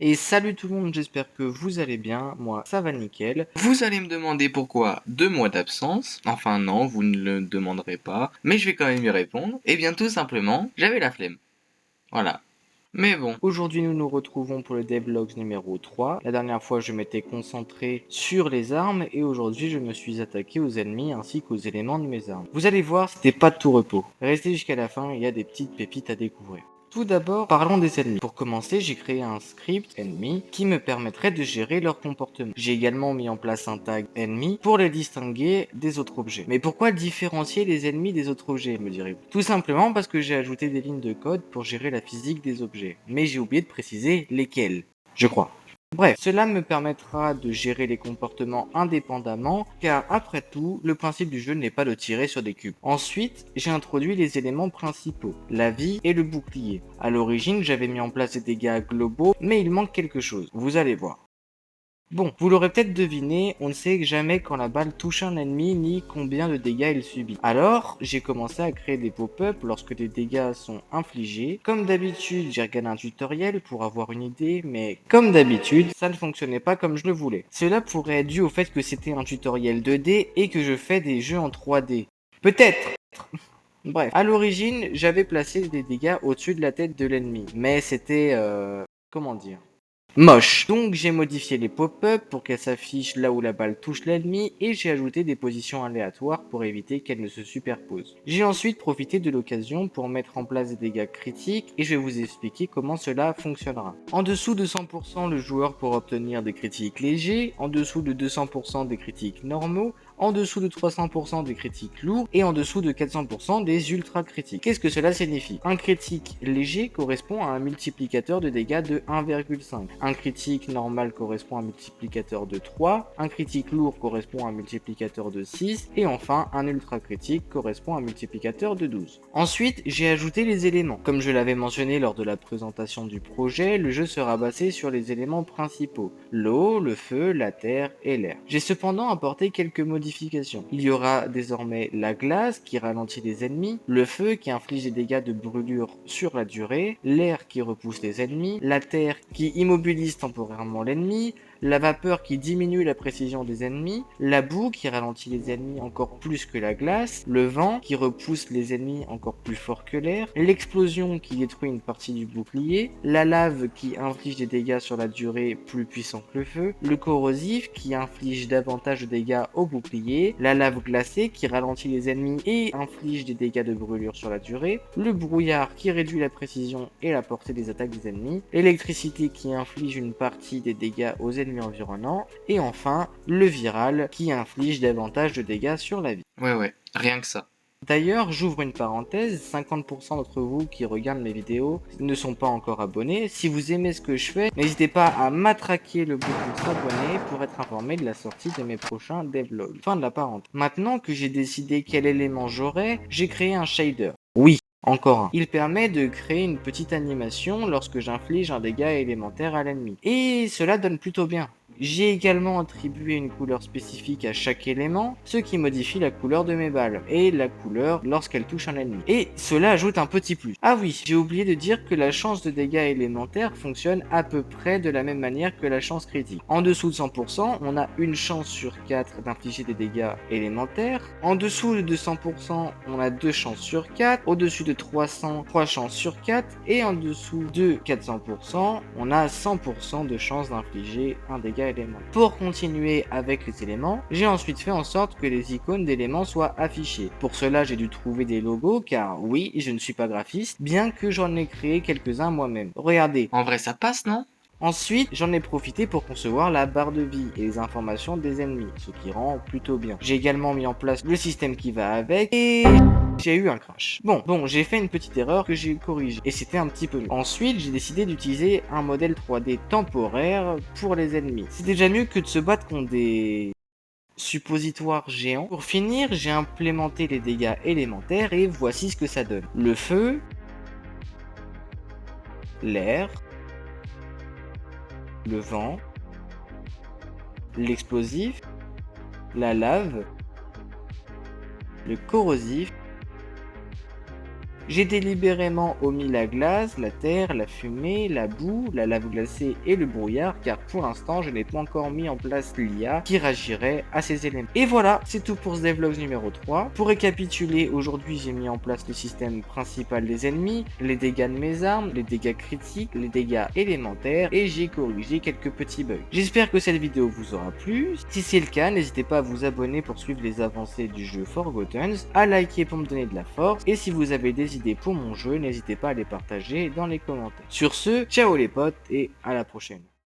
Et salut tout le monde, j'espère que vous allez bien, moi ça va nickel. Vous allez me demander pourquoi 2 mois d'absence, enfin non, vous ne le demanderez pas, mais je vais quand même y répondre. Eh bien tout simplement, j'avais la flemme. Voilà. Mais bon. Aujourd'hui nous nous retrouvons pour le devlog numéro 3. La dernière fois je m'étais concentré sur les armes et aujourd'hui je me suis attaqué aux ennemis ainsi qu'aux éléments de mes armes. Vous allez voir, c'était pas de tout repos. Restez jusqu'à la fin, il y a des petites pépites à découvrir. Tout d'abord, parlons des ennemis. Pour commencer, j'ai créé un script ennemi qui me permettrait de gérer leur comportement. J'ai également mis en place un tag ennemi pour les distinguer des autres objets. Mais pourquoi différencier les ennemis des autres objets, me direz-vous? Tout simplement parce que j'ai ajouté des lignes de code pour gérer la physique des objets. Mais j'ai oublié de préciser lesquels, je crois. Bref, cela me permettra de gérer les comportements indépendamment, car après tout, le principe du jeu n'est pas de tirer sur des cubes. Ensuite, j'ai introduit les éléments principaux, la vie et le bouclier. À l'origine, j'avais mis en place des dégâts globaux, mais il manque quelque chose, vous allez voir. Bon, vous l'aurez peut-être deviné, on ne sait jamais quand la balle touche un ennemi ni combien de dégâts il subit. Alors, j'ai commencé à créer des pop-up lorsque des dégâts sont infligés. Comme d'habitude, j'ai regardé un tutoriel pour avoir une idée, mais comme d'habitude, ça ne fonctionnait pas comme je le voulais. Cela pourrait être dû au fait que c'était un tutoriel 2D et que je fais des jeux en 3D. Peut-être. Bref, à l'origine, j'avais placé des dégâts au-dessus de la tête de l'ennemi, mais c'était comment dire, moche. Donc j'ai modifié les pop-up pour qu'elles s'affichent là où la balle touche l'ennemi et j'ai ajouté des positions aléatoires pour éviter qu'elles ne se superposent. J'ai ensuite profité de l'occasion pour mettre en place des dégâts critiques et je vais vous expliquer comment cela fonctionnera. En dessous de 100%, le joueur pourra obtenir des critiques légers, en dessous de 200% des critiques normaux, en dessous de 300% des critiques lourds et en dessous de 400% des ultra critiques. Qu'est-ce que cela signifie? Un critique léger correspond à un multiplicateur de dégâts de 1,5. Un critique normal correspond à un multiplicateur de 3. Un critique lourd correspond à un multiplicateur de 6. Et enfin, un ultra critique correspond à un multiplicateur de 12. Ensuite, j'ai ajouté les éléments. Comme je l'avais mentionné lors de la présentation du projet, le jeu sera basé sur les éléments principaux: l'eau, le feu, la terre et l'air. J'ai cependant apporté quelques modifications. Il y aura désormais la glace qui ralentit les ennemis, le feu qui inflige des dégâts de brûlure sur la durée, l'air qui repousse les ennemis, la terre qui immobilise temporairement l'ennemi, la vapeur qui diminue la précision des ennemis, la boue qui ralentit les ennemis encore plus que la glace, le vent qui repousse les ennemis encore plus fort que l'air, l'explosion qui détruit une partie du bouclier, la lave qui inflige des dégâts sur la durée plus puissants que le feu, le corrosif qui inflige davantage de dégâts au bouclier, la lave glacée qui ralentit les ennemis et inflige des dégâts de brûlure sur la durée, le brouillard qui réduit la précision et la portée des attaques des ennemis, l'électricité qui inflige une partie des dégâts aux ennemis environnants, et enfin le viral qui inflige davantage de dégâts sur la vie. Ouais, rien que ça. D'ailleurs, j'ouvre une parenthèse, 50% d'entre vous qui regardent mes vidéos ne sont pas encore abonnés. Si vous aimez ce que je fais, n'hésitez pas à matraquer le bouton s'abonner pour être informé de la sortie de mes prochains devlogs. Fin de la parenthèse. Maintenant que j'ai décidé quel élément j'aurai, j'ai créé un shader. Oui, encore un. Il permet de créer une petite animation lorsque j'inflige un dégât élémentaire à l'ennemi. Et cela donne plutôt bien. J'ai également attribué une couleur spécifique à chaque élément, ce qui modifie la couleur de mes balles, et la couleur lorsqu'elle touche un ennemi. Et cela ajoute un petit plus. Ah oui, j'ai oublié de dire que la chance de dégâts élémentaires fonctionne à peu près de la même manière que la chance critique. En dessous de 100%, on a une chance sur 4 d'infliger des dégâts élémentaires. En dessous de 200%, on a 2 chances sur 4. Au-dessus de 300, 3 chances sur 4. Et en dessous de 400%, on a 100% de chance d'infliger un dégât élémentaire. Pour continuer avec les éléments, j'ai ensuite fait en sorte que les icônes d'éléments soient affichées. Pour cela, j'ai dû trouver des logos, car oui, je ne suis pas graphiste, bien que j'en ai créé quelques-uns moi-même. Regardez. En vrai, ça passe, non? Ensuite, j'en ai profité pour concevoir la barre de vie et les informations des ennemis, ce qui rend plutôt bien. J'ai également mis en place le système qui va avec et j'ai eu un crash. Bon, j'ai fait une petite erreur que j'ai corrigée et c'était un petit peu mieux. Ensuite, j'ai décidé d'utiliser un modèle 3D temporaire pour les ennemis. C'est déjà mieux que de se battre contre des suppositoires géants. Pour finir, j'ai implémenté les dégâts élémentaires et voici ce que ça donne. Le feu, l'air, le vent, l'explosif, la lave, le corrosif J'ai délibérément omis la glace, la terre, la fumée, la boue, la lave glacée et le brouillard car pour l'instant je n'ai pas encore mis en place l'IA qui réagirait à ces éléments. Et voilà, c'est tout pour ce devlog numéro 3. Pour récapituler, aujourd'hui j'ai mis en place le système principal des ennemis, les dégâts de mes armes, les dégâts critiques, les dégâts élémentaires et j'ai corrigé quelques petits bugs. J'espère que cette vidéo vous aura plu. Si c'est le cas, n'hésitez pas à vous abonner pour suivre les avancées du jeu Forgotten, à liker pour me donner de la force et si vous avez des idées pour mon jeu, n'hésitez pas à les partager dans les commentaires. Sur ce, ciao les potes et à la prochaine.